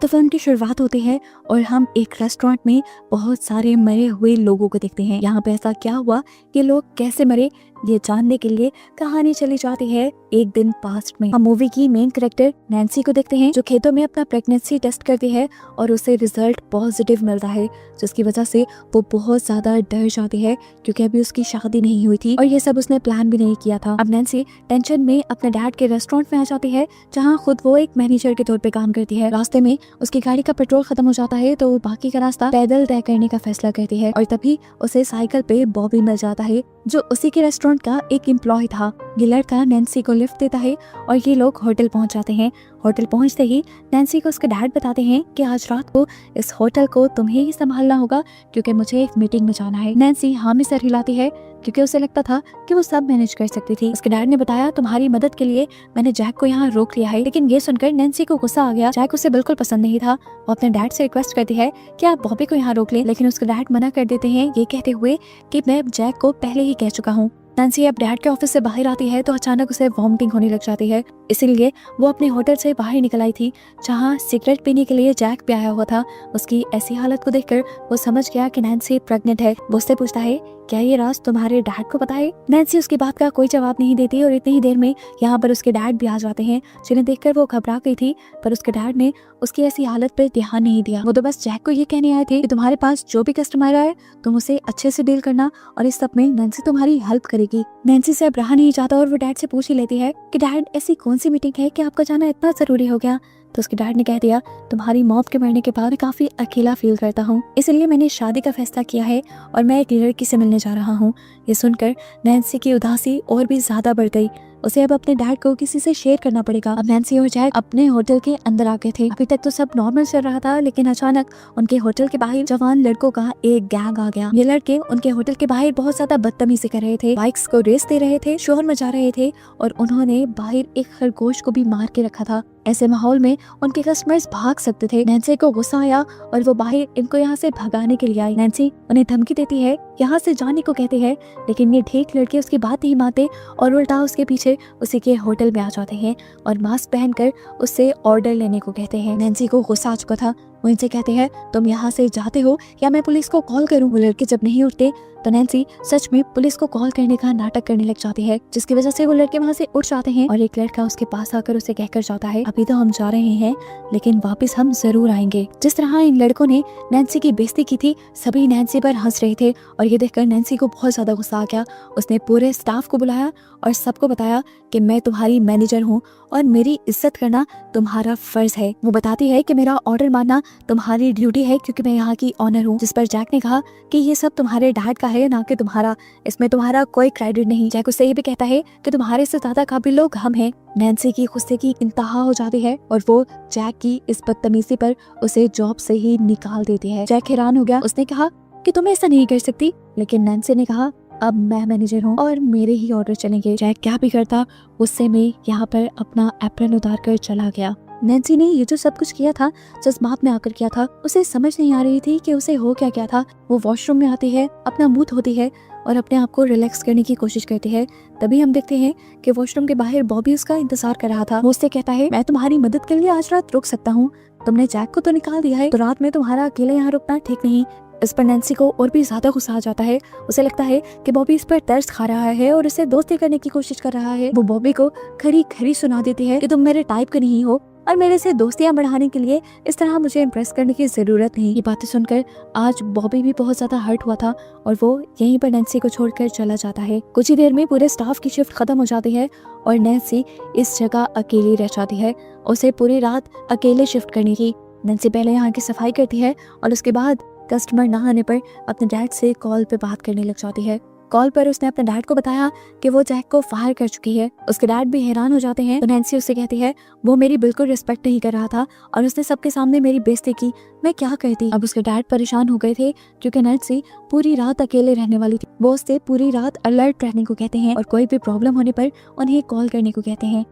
तो फिल्म की शुरुआत होती है और हम एक रेस्टोरेंट में बहुत सारे मरे हुए लोगों को देखते हैं। यहाँ पे ऐसा क्या हुआ, कि लोग कैसे मरे, ये जानने के लिए कहानी चली जाती है एक दिन पास्ट में। हम मूवी की मेन कैरेक्टर नैन्सी को देखते हैं, जो खेतों में अपना प्रेगनेंसी टेस्ट करती है और उसे रिजल्ट पॉजिटिव मिलता है, जिसकी वजह से वो बहुत ज्यादा डर जाती है, क्योंकि अभी उसकी शादी नहीं हुई थी और ये सब उसने प्लान भी नहीं किया था। अब नैन्सी टेंशन में अपने डैड के रेस्टोरेंट में आ जाती है, जहाँ खुद वो एक मैनेजर के तौर पे काम करती है। रास्ते में उसकी गाड़ी का पेट्रोल खत्म हो जाता है, तो वो बाकी का रास्ता पैदल तय करने का फैसला करती है और तभी उसे साइकिल पे बॉबी मिल जाता है, जो उसी के रेस्टोरेंट का एक एम्प्लॉय था। ये लड़का नैन्सी को लिफ्ट देता है और ये लोग होटल पहुंच जाते हैं। होटल पहुंचते ही नैन्सी को उसके डैड बताते हैं कि आज रात को इस होटल को तुम्हें ही संभालना होगा, क्योंकि मुझे एक मीटिंग में जाना है। नैन्सी हाँ में सर हिलाती है, क्योंकि उसे लगता था कि वो सब मैनेज कर सकती थी। उसके डैड ने बताया, तुम्हारी मदद के लिए मैंने जैक को यहाँ रोक लिया है। लेकिन ये सुनकर नैन्सी को गुस्सा आ गया। जैक उसे बिल्कुल पसंद नहीं था। वो अपने डैड से रिक्वेस्ट करती है कि आप बॉबी को यहाँ रोक लें, लेकिन उसके डैड मना कर देते हैं, ये कहते हुए कि मैं जैक को पहले ही कह चुका हूँ। नैन्सी अब डैड के ऑफिस से बाहर आती है तो अचानक उसे वॉमिटिंग होने लग जाती है, इसीलिए वो अपने होटल से बाहर निकल आई थी, जहाँ सिगरेट पीने के लिए जैक भी आया हुआ था। उसकी ऐसी हालत को देखकर वो समझ गया कि नैन्सी प्रेग्नेंट है। वो उससे पूछता है, क्या ये राज तुम्हारे डैड को पता है? नैन्सी उसकी बात का कोई जवाब नहीं देती और इतनी ही देर में यहाँ पर उसके डैड भी आ जाते हैं, जिन्हें देखकर वो घबरा गई थी, पर उसके डैड ने उसकी ऐसी हालत पर ध्यान नहीं दिया। वो तो बस जैक को ये कहने आए थे कि तुम्हारे पास जो भी कस्टमर आए तुम उसे अच्छे से डील करना और इस सब में नैन्सी तुम्हारी हेल्प करेगी। नैन्सी से अब रहा नहीं जाता और वो डैड से पूछ ही लेती है कि डैड, ऐसी कौन सी मीटिंग है कि आपका जाना इतना जरूरी हो गया? तो उसके डैड ने कह दिया, तुम्हारी मौत के मरने के बाद मैं काफी अकेला फील करता हूँ, इसलिए मैंने शादी का फैसला किया है और मैं एक लड़की से मिलने जा रहा हूँ। ये सुनकर नैन्सी की उदासी और भी ज्यादा बढ़ गई। उसे अब अपने डैड को किसी से शेयर करना पड़ेगा। अब नैन्सी और जैक अपने होटल के अंदर आ गए थे। अभी तक तो सब नॉर्मल चल रहा था, लेकिन अचानक उनके होटल के बाहर जवान लड़कों का एक गैंग आ गया। ये लड़के उनके होटल के बाहर बहुत ज्यादा बदतमीजी कर रहे थे, बाइक्स को रेस दे रहे थे, शोर मचा रहे थे और उन्होंने बाहर एक खरगोश को भी मार के रखा था। ऐसे माहौल में उनके कस्टमर्स भाग सकते थे। नैन्सी को गुस्सा आया और वो बाहर इनको यहाँ से भगाने के लिए आई। नैन्सी उन्हें धमकी देती है, यहाँ से जाने को कहती है, लेकिन ये ठीक लड़के उसकी बात नहीं मानते और उल्टा उसके पीछे उसी के होटल में आ जाते हैं और मास्क पहनकर उससे ऑर्डर लेने को कहते हैं। नैन्सी को गुस्सा आ चुका था। वो इनसे कहते हैं, तुम यहाँ से जाते हो या मैं पुलिस को कॉल करूँ? वो लड़के जब नहीं उठते तो नैन्सी सच में पुलिस को कॉल करने का नाटक करने लग जाती है, जिसकी वजह से वो लड़के वहाँ से उठ जाते हैं और एक लड़का उसके पास आकर उसे कहकर जाता है, अभी तो हम जा रहे हैं लेकिन वापस हम जरूर आएंगे। जिस तरह इन लड़कों ने नैन्सी की बेइज्जती की थी, सभी नैन्सी पर हंस रहे थे और ये देखकर नैन्सी को बहुत ज्यादा गुस्सा आ गया। उसने पूरे स्टाफ को बुलाया और सबको बताया कि मैं तुम्हारी मैनेजर हूँ और मेरी इज्जत करना तुम्हारा फर्ज है। वो बताती है कि मेरा ऑर्डर मानना तुम्हारी ड्यूटी है, क्योंकि मैं यहाँ की ऑनर हूँ। जिस पर जैक ने कहा कि ये सब तुम्हारे डैड का है, ना कि तुम्हारा, इसमें तुम्हारा कोई क्रेडिट नहीं। जैक उससे ये भी कहता है कि तुम्हारे से ज्यादा काबिल लोग हम हैं। नैन्सी की गुस्से की इंतहा हो जाती है और वो जैक की इस बदतमीजी पर उसे जॉब से ही निकाल देती है। जैक हैरान हो गया। उसने कहा कि तुम ऐसा नहीं कर सकती, लेकिन नैन्सी ने कहा, अब मैं मैनेजर हूँ और मेरे ही ऑर्डर चलेंगे। जैक क्या भी करता, गुस्से में यहाँ पर अपना एप्रन उतार कर चला गया। नैन्सी ने ये जो सब कुछ किया था जज्बात में आकर किया था। उसे समझ नहीं आ रही थी कि उसे हो क्या क्या था। वो वॉशरूम में आती है, अपना मुंह धोती है और अपने आप को रिलैक्स करने की कोशिश करती है। तभी हम देखते हैं कि वॉशरूम के बाहर बॉबी उसका इंतजार कर रहा था। वो उससे कहता है, मैं तुम्हारी मदद के लिए आज रात रुक सकता हूँ, तुमने जैक को तो निकाल दिया है, तो रात में तुम्हारा अकेले यहाँ रुकना ठीक नहीं। इस पर नैन्सी को और भी ज्यादा गुस्सा आ जाता है। उसे लगता है कि बॉबी इस पर तरस खा रहा है और इसे दोस्ती करने की कोशिश कर रहा है। वो बॉबी को खरी खरी सुना देती है कि तुम मेरे टाइप के नहीं हो और मेरे से दोस्तियां बढ़ाने के लिए इस तरह मुझे इम्प्रेस करने की जरूरत नहीं। ये बातें सुनकर आज बॉबी भी बहुत ज्यादा हर्ट हुआ था और वो यहीं पर नैन्सी को छोड़कर चला जाता है। कुछ ही देर में पूरे स्टाफ की शिफ्ट खत्म हो जाती है और नैन्सी इस जगह अकेली रह जाती है। उसे पूरी रात अकेले शिफ्ट करने की। नैन्सी पहले यहाँ की सफाई करती है और उसके बाद कस्टमर ना आने पर अपने डैड से कॉल पे बात करने लग जाती है। कॉल पर उसने अपने डैड को बताया कि वो जैक को फायर कर चुकी है। उसके डैड भी हैरान हो जाते हैं। तो नैन्सी उससे कहती है, वो मेरी बिल्कुल रिस्पेक्ट नहीं कर रहा था और उसने सबके सामने मेरी बेइज्जती की, मैं क्या करती। अब उसके डैड परेशान हो गए थे, क्योंकि नैन्सी पूरी रात अकेले रहने वाली थी। वो उससे पूरी रात अलर्ट रहने को कहते हैं और कोई भी प्रॉब्लम होने पर उन्हें कॉल करने को कहते हैं।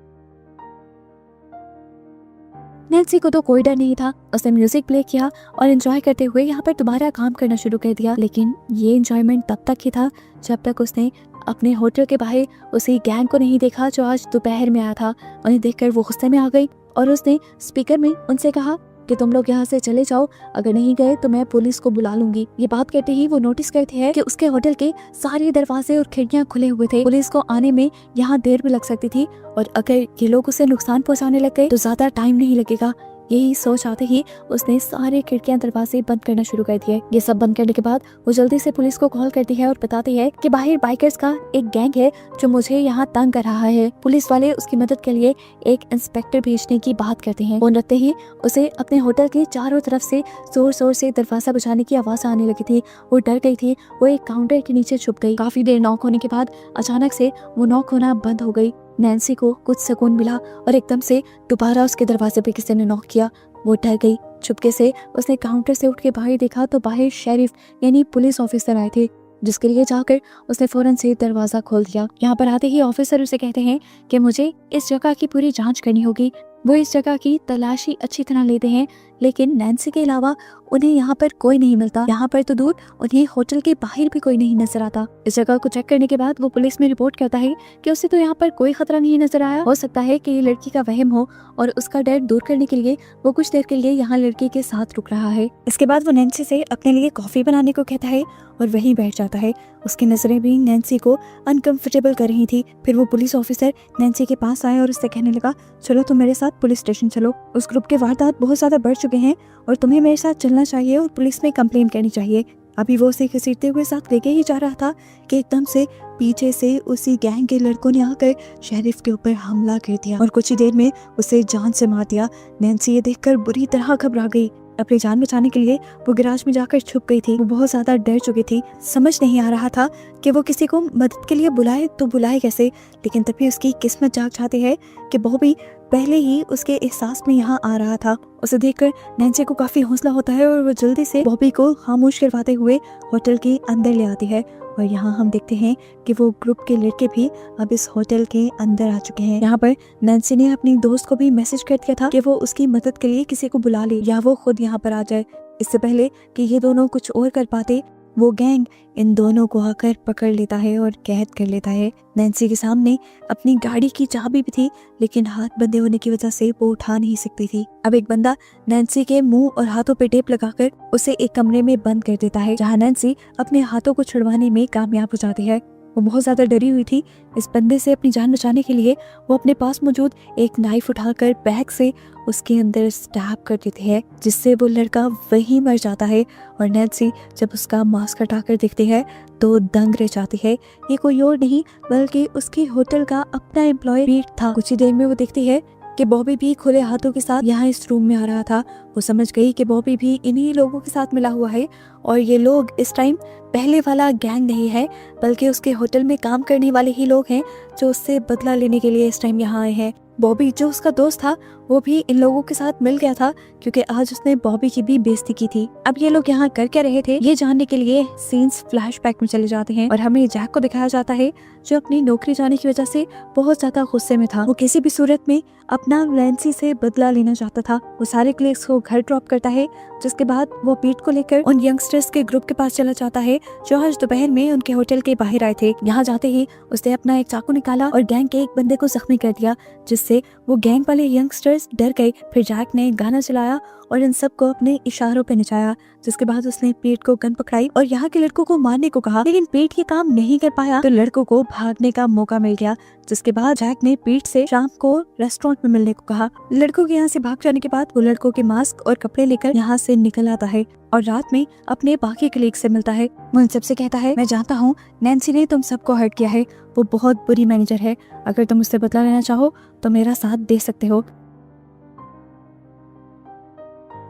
नैन्सी को तो कोई डर नहीं था। उसने म्यूजिक प्ले किया और एंजॉय करते हुए यहाँ पर दोबारा काम करना शुरू कर दिया। लेकिन ये एंजॉयमेंट तब तक ही था जब तक उसने अपने होटल के बाहर उसी गैंग को नहीं देखा जो आज दोपहर में आया था। उन्हें देखकर वो गुस्से में आ गई और उसने स्पीकर में उनसे कहा कि तुम लोग यहाँ से चले जाओ, अगर नहीं गए तो मैं पुलिस को बुला लूंगी। ये बात कहते ही वो नोटिस करती है कि उसके होटल के सारे दरवाजे और खिड़कियां खुले हुए थे। पुलिस को आने में यहाँ देर भी लग सकती थी और अगर ये लोग उसे नुकसान पहुंचाने लग गए तो ज्यादा टाइम नहीं लगेगा। यही सोच आते ही उसने सारे खिड़कियां दरवाजे बंद करना शुरू कर दिए। ये सब बंद करने के बाद वो जल्दी से पुलिस को कॉल करती है और बताती है कि बाहर बाइकर्स का एक गैंग है जो मुझे यहाँ तंग कर रहा है। पुलिस वाले उसकी मदद के लिए एक इंस्पेक्टर भेजने की बात करते हैं। फोन रखते ही उसे अपने होटल के चारों तरफ से जोर जोर से दरवाजा बजाने की आवाज आने लगी थी। वो डर गई थी। वो एक काउंटर के नीचे छुप गई। काफी देर नॉक होने के बाद अचानक से वो नॉक होना बंद हो गई। नैन्सी को कुछ सुकून मिला और एकदम से दोबारा उसके दरवाजे पे किसी ने नॉक किया। वो डर गई। चुपके से उसने काउंटर से उठ के बाहर देखा तो बाहर शेरिफ यानी पुलिस ऑफिसर आए थे, जिसके लिए जाकर उसने फौरन से दरवाजा खोल दिया। यहाँ पर आते ही ऑफिसर उसे कहते हैं कि मुझे इस जगह की पूरी जांच करनी होगी। वो इस जगह की तलाशी अच्छी तरह लेते हैं, लेकिन नैन्सी के अलावा उन्हें यहाँ पर कोई नहीं मिलता। यहाँ पर तो दूर उन्हें होटल के बाहर भी कोई नहीं नजर आता। इस जगह को चेक करने के बाद वो पुलिस में रिपोर्ट करता है कि उसे तो यहाँ पर कोई खतरा नहीं नजर आया। हो सकता है कि ये लड़की का वहम हो और उसका डर दूर करने के लिए वो कुछ देर के लिए यहाँ लड़की के साथ रुक रहा है। इसके बाद वो नैन्सी से अपने लिए कॉफी बनाने को कहता है और वहीं बैठ जाता है। उसकी नजरें भी नैन्सी को अनकंफर्टेबल कर रही थी। फिर वो पुलिस ऑफिसर नैन्सी के पास आया और उससे कहने लगा, चलो तुम मेरे साथ पुलिस स्टेशन चलो। उस ग्रुप के वारदात बहुत ज्यादा बढ़ चुके हैं और तुम्हें मेरे साथ चलना चाहिए और पुलिस में कंप्लेन करनी चाहिए। अभी वो उसे घसीटते हुए साथ लेके ही जा रहा था कि एकदम से पीछे से उसी गैंग के लड़कों ने आकर शेरिफ के ऊपर हमला कर दिया और कुछ ही देर में उसे जान से मार दिया। नैन्सी ये देखकर बुरी तरह घबरा गई। अपनी जान बचाने के लिए वो गैराज में जाकर छुप गई थी। वो बहुत ज्यादा डर चुकी थी। समझ नहीं आ रहा था कि वो किसी को मदद के लिए बुलाए तो बुलाए कैसे। लेकिन तभी उसकी किस्मत जाग जाती है कि बॉबी पहले ही उसके एहसास में यहाँ आ रहा था। उसे देखकर नैन्सी को काफी हौसला होता है और वो जल्दी से बॉबी को खामोश करवाते हुए होटल के अंदर ले आती है। और यहाँ हम देखते हैं कि वो ग्रुप के लड़के भी अब इस होटल के अंदर आ चुके हैं। यहाँ पर नैन्सी ने अपनी दोस्त को भी मैसेज कर दिया था कि वो उसकी मदद के लिए किसी को बुला ले या वो खुद यहाँ पर आ जाए। इससे पहले कि ये दोनों कुछ और कर पाते, वो गैंग इन दोनों को आकर पकड़ लेता है और कैद कर लेता है। नैन्सी के सामने अपनी गाड़ी की चाबी भी थी, लेकिन हाथ बंधे होने की वजह से वो उठा नहीं सकती थी। अब एक बंदा नैन्सी के मुंह और हाथों पे टेप लगाकर उसे एक कमरे में बंद कर देता है, जहां नैन्सी अपने हाथों को छुड़वाने में कामयाब हो जाती है। वो बहुत ज्यादा डरी हुई थी। इस बंदे से अपनी जान बचाने के लिए वो अपने पास मौजूद एक नाइफ उठाकर बैग से उसके अंदर स्टैब कर देती है, जिससे वो लड़का वहीं मर जाता है। और नैन्सी जब उसका मास्क हटाकर देखती है तो दंग रह जाती है। ये कोई और नहीं बल्कि उसके होटल का अपना एम्प्लॉय पीट था। कुछ ही देर में वो देखती है कि बॉबी भी खुले हाथों के साथ यहाँ इस रूम में आ रहा था। वो समझ गई कि बॉबी भी इन्हीं लोगों के साथ मिला हुआ है और ये लोग इस टाइम पहले वाला गैंग नहीं है, बल्कि उसके होटल में काम करने वाले ही लोग हैं जो उससे बदला लेने के लिए इस टाइम यहाँ आए हैं। बॉबी जो उसका दोस्त था वो भी इन लोगों के साथ मिल गया था, क्योंकि आज उसने बॉबी की भी बेइज्जती की थी। अब ये लोग यहाँ कर क्या रहे थे ये जानने के लिए सीन्स फ्लैशबैक में चले जाते हैं और हमें जैक को दिखाया जाता है, जो अपनी नौकरी जाने की वजह से बहुत ज्यादा गुस्से में था। वो किसी भी सूरत में अपना नैन्सी से बदला लेना चाहता था। वो सारे क्लिक्स को घर ड्रॉप करता है, जिसके बाद वो पीट को लेकर उन यंगस्टर्स के ग्रुप के पास चला जाता है जो आज दोपहर में उनके होटल के बाहर आए थे। यहाँ जाते ही उसने अपना एक चाकू निकाला और गैंग के एक बंदे को जख्मी कर दिया, जिससे वो गैंग वाले यंगस्टर्स डर गए। फिर जैक ने गाना चलाया और इन सबको अपने इशारों पे नचाया, जिसके बाद उसने पीट को गन पकड़ाई और यहाँ के लड़कों को मारने को कहा, लेकिन पीट ये काम नहीं कर पाया तो लड़कों को भागने का मौका मिल गया। जिसके बाद जैक ने पीट से शाम को रेस्टोरेंट में मिलने को कहा। लड़कों के यहाँ से भाग जाने के बाद वो लड़कों के मास्क और कपड़े लेकर यहाँ से निकल आता है और रात में अपने बाकी कलीग से मिलता है। वो इन सबसे कहता है, मैं जानता हूँ नैन्सी ने तुम सबको हर्ट किया है, वो बहुत बुरी मैनेजर है। अगर तुम उससे बदला लेना चाहो तो मेरा साथ दे सकते हो।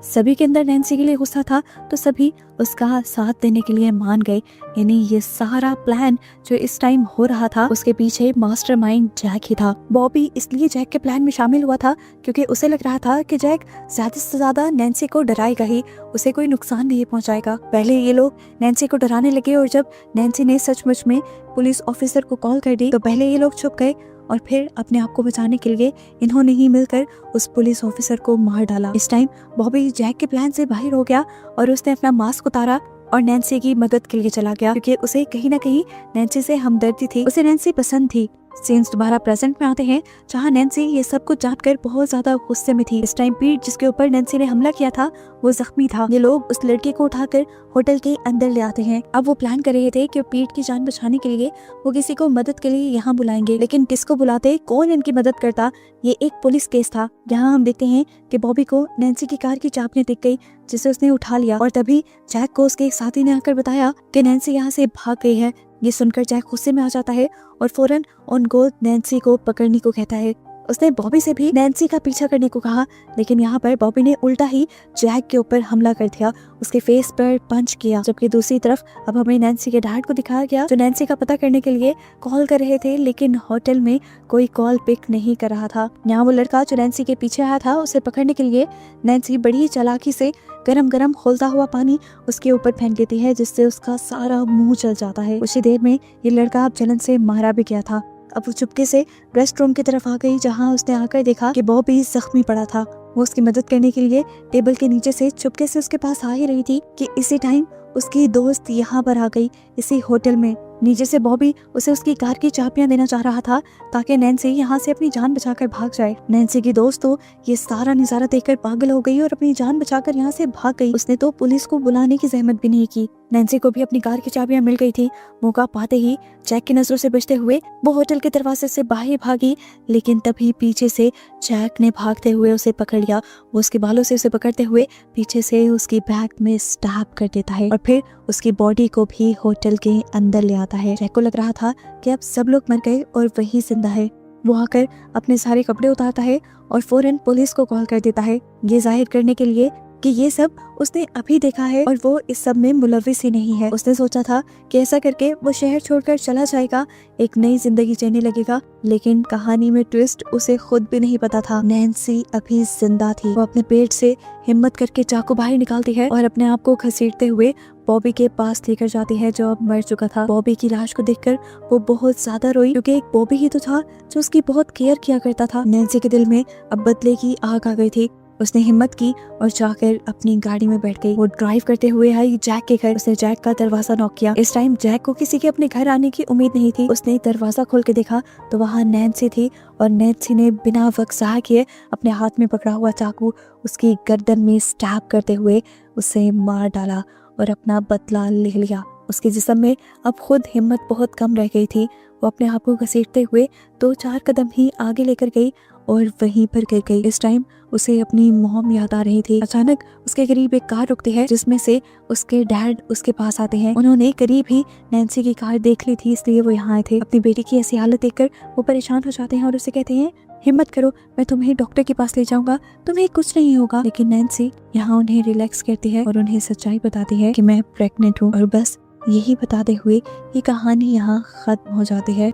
सभी के अंदर नैन्सी के लिए गुस्सा था तो सभी उसका साथ देने के लिए मान गए। यानी ये सारा प्लान जो इस टाइम हो रहा था उसके पीछे मास्टरमाइंड जैक ही था। बॉबी इसलिए जैक के प्लान में शामिल हुआ था क्योंकि उसे लग रहा था कि जैक ज्यादा से ज्यादा नैन्सी को डराएगा ही, उसे कोई नुकसान नहीं पहुंचाएगा। पहले ये लोग नैन्सी को डराने लगे और जब नैन्सी ने सचमुच में पुलिस ऑफिसर को कॉल कर दी तो पहले ये लोग छुप गए और फिर अपने आप को बचाने के लिए इन्होंने ही मिलकर उस पुलिस ऑफिसर को मार डाला। इस टाइम बॉबी जैक के प्लान से बाहर हो गया और उसने अपना मास्क उतारा और नैन्सी की मदद के लिए चला गया, क्योंकि उसे कहीं ना कहीं नैन्सी से हमदर्दी थी। उसे नैन्सी पसंद थी सीन्स दोबारा प्रेजेंट में आते हैं जहाँ नैन्सी ये सब कुछ जानकर बहुत ज्यादा गुस्से में थी। इस टाइम पीट जिसके ऊपर नैन्सी ने हमला किया था वो जख्मी था। ये लोग उस लड़के को उठाकर होटल के अंदर ले आते हैं। अब वो प्लान कर रहे थे कि पीट की जान बचाने के लिए वो किसी को मदद के लिए यहाँ बुलाएंगे, लेकिन किसको बुलाते, कौन इनकी मदद करता, ये एक पुलिस केस था। यहाँ हम देखते हैं कि बॉबी को नैन्सी की कार की चाबियां दिख गई जिसे उसने उठा लिया और तभी जैक को उसके एक साथी ने आकर बताया कि नैन्सी यहाँ से भाग गई है। ये सुनकर जैक गुस्से में आ जाता है और फौरन ऑन गोल नैन्सी को पकड़ने को कहता है। उसने बॉबी से भी नैन्सी का पीछा करने को कहा, लेकिन यहाँ पर बॉबी ने उल्टा ही जैक के ऊपर हमला कर दिया, उसके फेस पर पंच किया। जबकि दूसरी तरफ अब हमें नैन्सी के डैड को दिखाया गया जो नैन्सी का पता करने के लिए कॉल कर रहे थे, लेकिन होटल में कोई कॉल पिक नहीं कर रहा था। यहाँ वो लड़का जो नैन्सी के पीछे आया था उसे पकड़ने के लिए नैन्सी बड़ी चालाकी से गरम गरम खौलता हुआ पानी उसके ऊपर फेंक देती है, जिससे उसका सारा मुंह जल जाता है। उसी देर में ये लड़का जलन से मारा भी गया था। अब वो चुपके से रेस्ट रूम की तरफ आ गई जहाँ उसने आकर देखा कि बॉबी जख्मी पड़ा था। वो उसकी मदद करने के लिए टेबल के नीचे से चुपके से उसके पास आ ही रही थी कि इसी टाइम उसकी दोस्त यहाँ पर आ गई इसी होटल में। नीचे से बॉबी उसे उसकी कार की चाबियां देना चाह रहा था ताकि नैन्सी यहाँ से अपनी जान बचाकर भाग जाए। नैन्सी की दोस्त तो ये सारा नजारा देखकर पागल हो गई और अपनी जान बचाकर यहाँ से भाग गई। उसने तो पुलिस को बुलाने की जहमत भी नहीं की। नैन्सी को भी अपनी कार की चाबियां मिल गई थी। मौका पाते ही जैक की नजरों से बचते हुए वो होटल के दरवाजे से बाहर भागी, लेकिन तभी पीछे से जैक ने भागते हुए उसे पकड़ लिया। वो उसके बालों से उसे पकड़ते हुए पीछे से उसकी बैक में स्टैब कर देता है और फिर उसकी बॉडी को भी होटल के अंदर ले आता है। जैक को लग रहा था कि अब सब लोग मर गए और वही जिंदा है। वो आकर अपने सारे कपड़े उतारता है और फौरन पुलिस को कॉल कर देता है, ये जाहिर करने के लिए कि ये सब उसने अभी देखा है और वो इस सब में मुलविस ही नहीं है। उसने सोचा था कि ऐसा करके वो शहर छोड़कर चला जाएगा, एक नई जिंदगी जीने लगेगा, लेकिन कहानी में ट्विस्ट उसे खुद भी नहीं पता था। नैन्सी अभी जिंदा थी। वो अपने पेट से हिम्मत करके चाकू बाहर निकालती है और अपने आप को घसीटते हुए बॉबी के पास लेकर जाती है जो अब मर चुका था। बॉबी की लाश को देखकर वो बहुत ज्यादा रोई क्योंकि एक बॉबी ही तो था जो उसकी बहुत केयर किया करता था। नैन्सी के दिल में अब बदले की आग आ गई थी। उसने हिम्मत की और जाकर अपनी गाड़ी में बैठ गई। वो ड्राइव करते हुए आई जैक के घर। उसने जैक का दरवाजा नॉक किया। इस टाइम जैक को किसी के अपने घर आने की उम्मीद नहीं थी। उसने दरवाजा खोल के देखा तो वहाँ नैन्सी थी और नैन्सी ने बिना वक्त ज़ाया किए अपने हाथ में पकड़ा हुआ चाकू उसकी गर्दन में स्टैब करते हुए उसे मार डाला और अपना बदला ले लिया। उसके जिस्म में अब खुद हिम्मत बहुत कम रह गई थी। वो अपने आप को घसीटते हुए 2-4 कदम ही आगे लेकर गई और वहीं पर गिर गई। इस टाइम उसे अपनी मॉम याद आ रही थी। अचानक उसके करीब एक कार रुकती है जिसमें से उसके डैड उसके पास आते हैं। उन्होंने करीब ही नैन्सी की कार देख ली थी, इसलिए वो यहाँ आए थे। अपनी बेटी की ऐसी हालत देखकर वो परेशान हो जाते हैं और उसे कहते हैं, हिम्मत करो, मैं तुम्हें डॉक्टर के पास ले जाऊंगा, तुम्हें कुछ नहीं होगा। लेकिन नैन्सी यहाँ उन्हें रिलैक्स करती है और उन्हें सच्चाई बताती है कि मैं प्रेग्नेंट हूँ और बस यही बताते हुए ये कहानी यहाँ खत्म हो जाती है।